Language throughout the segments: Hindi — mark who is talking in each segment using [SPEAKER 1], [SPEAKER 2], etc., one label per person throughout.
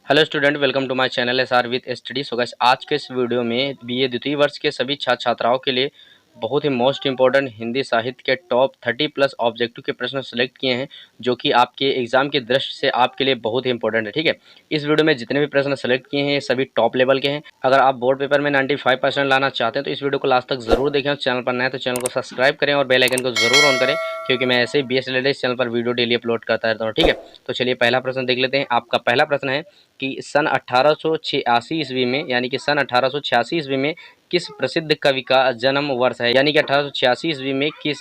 [SPEAKER 1] Hello student, welcome to my channel SR with study. So guys, आज के इस वीडियो में बीए द्वितीय वर्ष के सभी छात्र छात्राओं के लिए बहुत ही मोस्ट इंपॉर्टेंट हिंदी साहित्य के टॉप 30 प्लस ऑब्जेक्टिव के प्रश्न सेलेक्ट किए हैं, जो कि आपके एग्जाम की दृष्टि से आपके लिए बहुत ही इंपॉर्टेंट है। ठीक है, इस वीडियो में जितने भी प्रश्न सेलेक्ट किए हैं सभी टॉप लेवल के हैं। अगर आप बोर्ड पेपर में 95% लाना चाहते हैं तो इस वीडियो को लास्ट तक जरूर देखें। और चैनल पर नए तो चैनल को सब्सक्राइब करें और बेल आइकन को जरूर ऑन करें, क्योंकि मैं ऐसे ही बीएस रिलेटेड इस चैनल पर वीडियो डेली अपलोड करता रहता हूँ। ठीक है, तो चलिए पहला प्रश्न देख लेते हैं। आपका पहला प्रश्न है कि सन 1886 ईस्वी में, यानी कि सन 1886 ईस्वी में किस प्रसिद्ध कवि का जन्म वर्ष है, यानी कि 1886 ईस्वी में किस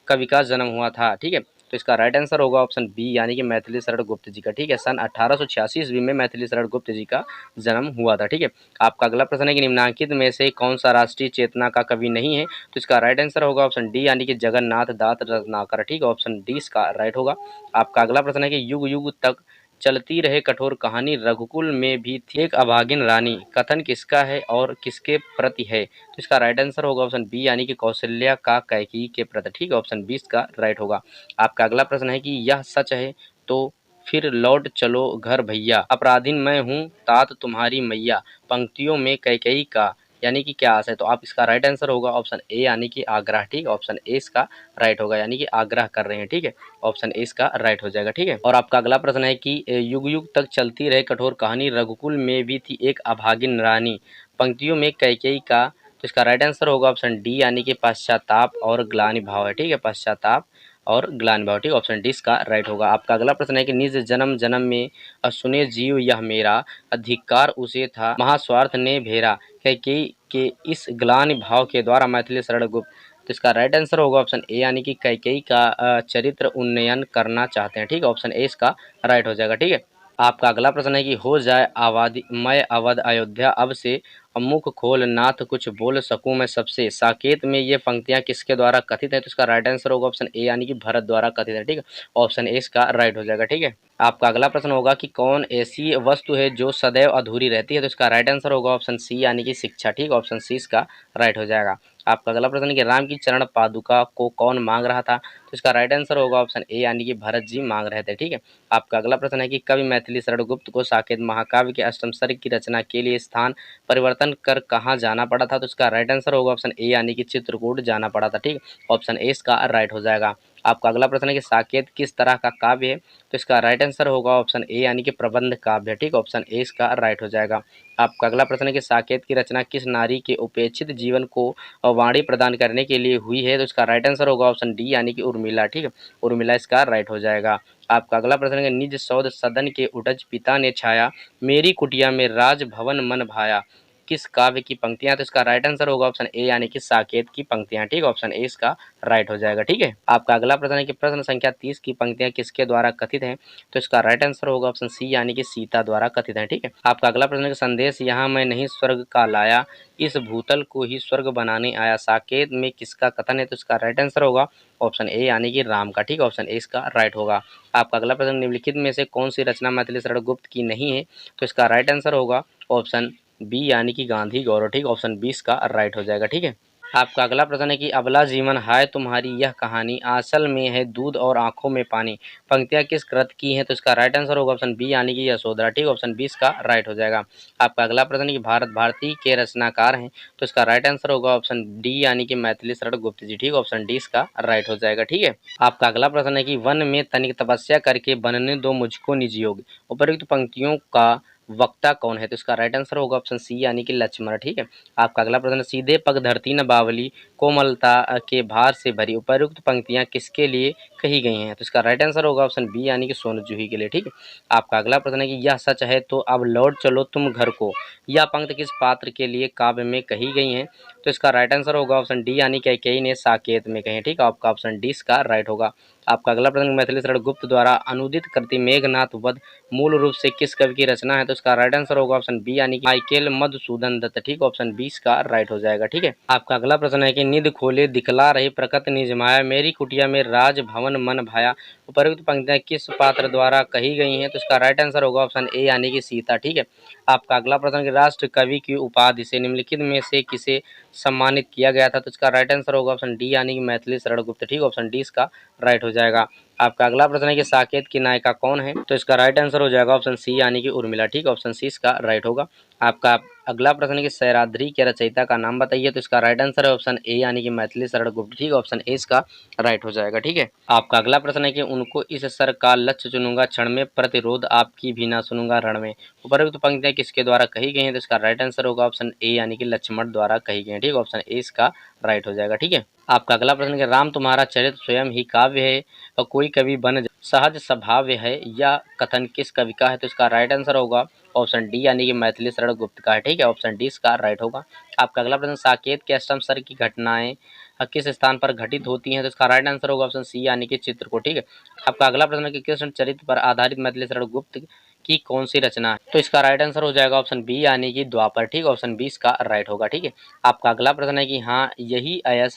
[SPEAKER 1] कवि का जन्म हुआ था। ठीक है, तो इसका राइट आंसर होगा ऑप्शन बी, यानी कि मैथिली शरण गुप्त जी का। ठीक है, सन 1886 ईस्वी में मैथिली शरण गुप्त जी का जन्म हुआ था। ठीक है, आपका अगला प्रश्न है कि निम्नलिखित में से कौन सा राष्ट्रीय चेतना का कवि नहीं है, तो इसका राइट आंसर होगा ऑप्शन डी, यानी कि जगन्नाथ दास रत्नाकर। ठीक है, ऑप्शन डी इसका राइट होगा। आपका अगला प्रश्न है कि युग युग तक चलती रहे कठोर कहानी रघुकुल में भी थी एक अभागिन रानी, कथन किसका है और किसके प्रति है, तो इसका राइट आंसर होगा ऑप्शन बी, यानी कि कौशल्या का कैकेयी के प्रति। ठीक है, ऑप्शन बी इसका राइट होगा। आपका अगला प्रश्न है कि यह सच है तो फिर लौट चलो घर भैया, अपराधीन मैं हूँ तात तुम्हारी मैया, पंक्तियों में कैकेयी का यानी कि क्या आशय, तो आप इसका राइट आंसर होगा ऑप्शन ए, यानी कि आग्रह। ठीक, ऑप्शन ए इसका राइट होगा, यानी कि आग्रह कर रहे हैं। ठीक है, ऑप्शन ए इसका राइट हो जाएगा। ठीक है, और आपका अगला प्रश्न है कि युग युग तक चलती रहे कठोर कहानी रघुकुल में भी थी एक अभागिन रानी, पंक्तियों में कैकेयी का, तो इसका राइट आंसर होगा ऑप्शन डी, यानी कि पश्चाताप और ग्लानि भाव है। ठीक है, पश्चाताप और ग्लानि भाव। ठीक, ऑप्शन डी इसका राइट होगा। आपका अगला प्रश्न है कि निज जन्म जन्म में सुने जीव यह मेरा, अधिकार उसे था महास्वार्थ ने भेरा, कैकेयी के इस ग्लानि भाव के द्वारा मैथिली शरण गुप्त, तो इसका राइट आंसर होगा ऑप्शन ए, यानी कि कैकेयी का चरित्र उन्नयन करना चाहते हैं। ठीक है, ऑप्शन ए इसका राइट हो जाएगा। ठीक है, आपका अगला प्रश्न है कि हो जाए आबादी मैं अवध अयोध्या अब से, मुख खोल नाथ कुछ बोल सकूं मैं सबसे, साकेत में ये पंक्तियां किसके द्वारा कथित है, तो इसका राइट आंसर होगा ऑप्शन ए, यानी कि भरत द्वारा कथित है। ठीक है, ऑप्शन ए इसका राइट हो जाएगा। ठीक है, आपका अगला प्रश्न होगा कि कौन ऐसी वस्तु है जो सदैव अधूरी रहती है, तो इसका राइट आंसर होगा ऑप्शन सी, यानी कि शिक्षा। ठीक, ऑप्शन सी इसका राइट हो जाएगा। आपका अगला प्रश्न है कि राम की चरण पादुका को कौन मांग रहा था, तो इसका राइट आंसर होगा ऑप्शन ए, यानी कि भरत जी मांग रहे थे। ठीक है, आपका अगला प्रश्न है कि कवि मैथिली शरण गुप्त को साकेत महाकाव्य के अष्टम सर्ग की रचना के लिए स्थान परिवर्तन कर कहाँ जाना पड़ा था, तो इसका राइट आंसर होगा ऑप्शन ए, यानी कि चित्रकूट जाना पड़ा था। ठीक, ऑप्शन ए इसका राइट हो जाएगा। आपका अगला प्रश्न है कि साकेत किस तरह का काव्य है, तो इसका राइट आंसर होगा ऑप्शन ए, यानी कि प्रबंध काव्य। ठीक, ऑप्शन ए इसका राइट हो जाएगा। आपका अगला प्रश्न है कि साकेत की रचना किस नारी के उपेक्षित जीवन को वाणी प्रदान करने के लिए हुई है, तो इसका राइट आंसर होगा ऑप्शन डी, यानी कि उर्मिला। ठीक है, उर्मिला इसका राइट हो जाएगा। आपका अगला प्रश्न है निज सौध सदन के उटज पिता ने छाया, मेरी कुटिया में राजभवन मन भाया, किस काव्य की पंक्तियां, तो इसका राइट आंसर होगा ऑप्शन ए, यानी कि साकेत की पंक्तियां। ठीक, ऑप्शन ए इसका राइट हो जाएगा। ठीक है, आपका अगला प्रश्न है कि प्रश्न संख्या 30 की पंक्तियां किसके द्वारा कथित हैं, तो इसका राइट आंसर होगा ऑप्शन सी, यानी कि सीता द्वारा कथित है। ठीक है, आपका अगला प्रश्न है कि संदेश यहाँ मैं नहीं स्वर्ग का लाया, इस भूतल को ही स्वर्ग बनाने आया, साकेत में किसका कथन है, तो इसका राइट आंसर होगा ऑप्शन ए, यानी कि राम का। ठीक, ऑप्शन ए इसका राइट होगा। आपका अगला प्रश्न निम्नलिखित में से कौन सी रचना मैथिली शरण गुप्त की नहीं है, तो इसका राइट आंसर होगा ऑप्शन बी, यानी कि गांधी गौरव। ठीक, ऑप्शन 20 का राइट हो जाएगा। ठीक है, आपका अगला प्रश्न है कि अबला जीवन हाय तुम्हारी यह कहानी, आंचल में है दूध और आंखों में पानी, पंक्तियां किस कृत की हैं, तो इसका राइट आंसर होगा ऑप्शन बी, यानी कि यशोधरा। ठीक, ऑप्शन 20 का राइट हो जाएगा। आपका अगला प्रश्न है कि भारत भारती के रचनाकार हैं, तो इसका राइट आंसर होगा ऑप्शन डी, यानी कि मैथिली शरण गुप्त जी। ठीक, ऑप्शन डी इसका राइट हो जाएगा। ठीक है, आपका अगला प्रश्न है कि वन में तनिक तपस्या करके बनने दो मुझको निज योग, उपर्युक्त पंक्तियों का वक्ता कौन है, तो इसका राइट आंसर होगा ऑप्शन सी, यानी कि लक्ष्मण। ठीक है, आपका अगला प्रश्न सीधे पग धरती न बावली, कोमलता के भार से भरी, उपर्युक्त पंक्तियां किसके लिए कही गई हैं, तो इसका राइट आंसर होगा ऑप्शन बी, यानी कि सोनू जूही के लिए। ठीक है, आपका अगला प्रश्न है कि यह सच है तो अब लौट चलो तुम घर को, यह पंक्ति किस पात्र के लिए काव्य में कही गई हैं, तो इसका राइट आंसर होगा ऑप्शन डी, यानी कि कैकेयी ने साकेत में कही। ठीक है, आपका ऑप्शन डी इसका राइट होगा। आपका अगला प्रश्न मैथिली शरण गुप्त द्वारा अनुदित कृति मेघनाथ वध मूल रूप से किस कवि की रचना है, तो इसका राइट आंसर होगा ऑप्शन बी, यानी कि माइकेल मधुसूदन दत्त। ठीक, ऑप्शन 20 का राइट हो जाएगा। ठीक है, आपका अगला प्रश्न है कि निध खोले दिखला रही प्रकट निज माया, मेरी कुटिया में राज भवन मन भाया, उपर्युक्त पंक्तियां किस पात्र द्वारा कही गई हैं, तो इसका राइट आंसर होगा ऑप्शन ए, यानी कि सीता। ठीक है, आपका अगला प्रश्न कि राष्ट्र कवि की उपाधि से निम्नलिखित में से किसे सम्मानित किया गया था, तो इसका राइट आंसर होगा ऑप्शन डी, यानी कि मैथिली शरण गुप्त। ठीक, ऑप्शन डी इसका राइट हो जाएगा। आपका अगला प्रश्न है कि साकेत की नायिका कौन है? तो इसका राइट आंसर हो जाएगा ऑप्शन सी यानी कि उर्मिला। ठीक है, ऑप्शन सी इसका राइट होगा। आपका अगला प्रश्न है कि सैराद्री के रचयिता का नाम बताइए। तो इसका राइट आंसर है ऑप्शन ए यानी कि मैथिली शरण गुप्त। ठीक है, ऑप्शन ए इसका राइट हो जाएगा। ठीक है, आपका अगला प्रश्न है कि उनको इस सर का लक्ष्य चुनूंगा क्षण में, प्रतिरोध आपकी भी ना सुनूंगा रण में। उपरोक्त पंक्तियां किसके द्वारा कही गई हैं? तो इसका राइट आंसर होगा ऑप्शन ए यानी कि लक्ष्मण द्वारा कही गई हैं। ठीक है, ऑप्शन ए इसका राइट हो जाएगा। ठीक है, आपका अगला प्रश्न है कि राम तुम्हारा चरित्र स्वयं ही काव्य है और कोई कवि बन सहज स्वभाव है, या कथन किस कवि का है? तो इसका राइट आंसर होगा ऑप्शन डी यानी कि मैथिली शरण गुप्त का है। ठीक है, ऑप्शन डी इसका राइट होगा। आपका अगला प्रश्न साकेत के अष्टम स्तर की घटनाएं किस स्थान पर घटित होती हैं? तो इसका राइट आंसर होगा ऑप्शन सी यानी कि चित्रकूट। ठीक है, आपका अगला प्रश्न है कि कृष्ण चरित्र पर आधारित मैथिली शरण गुप्त की कौन सी रचना है? तो इसका राइट आंसर हो जाएगा ऑप्शन बी यानी कि द्वापर। ठीक है, ऑप्शन बी इसका राइट होगा। ठीक है, आपका अगला प्रश्न है कि हाँ यही अयस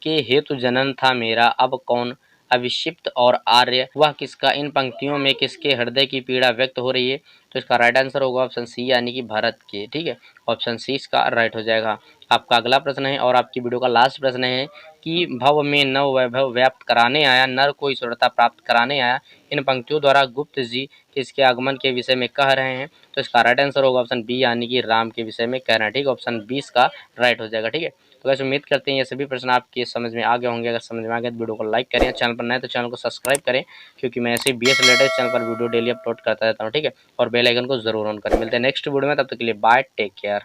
[SPEAKER 1] के हेतु जनन था मेरा, अब कौन अविक्षिप्त और आर्य वह किसका? इन पंक्तियों में किसके हृदय की पीड़ा व्यक्त हो रही है? तो इसका राइट आंसर होगा ऑप्शन सी यानी कि भरत के। ठीक है, ऑप्शन सी इसका राइट हो जाएगा। आपका अगला प्रश्न है और आपकी वीडियो का लास्ट प्रश्न है कि भव में नव वैभव व्याप्त कराने आया, नर को ईश्वरता प्राप्त कराने आया। इन पंक्तियों द्वारा गुप्त जी किसके आगमन के विषय में कह रहे हैं? तो इसका राइट आंसर होगा ऑप्शन बी यानी कि राम के विषय में कह रहे हैं। ठीक है, ऑप्शन बी इसका राइट हो जाएगा। ठीक है, तो वैसे उम्मीद करते हैं ये सभी प्रश्न आपके समझ में आ गए होंगे। अगर समझ में आ गए तो वीडियो को लाइक करें, चैनल पर नए तो चैनल को सब्सक्राइब करें, क्योंकि मैं ऐसे बीएस रिलेटेड चैनल पर वीडियो डेली अपलोड करता रहता हूँ। ठीक है, और बेल आइकन को जरूर ऑन करें। मिलते हैं नेक्स्ट वीडियो में, तब तक के लिए बाय, टेक केयर।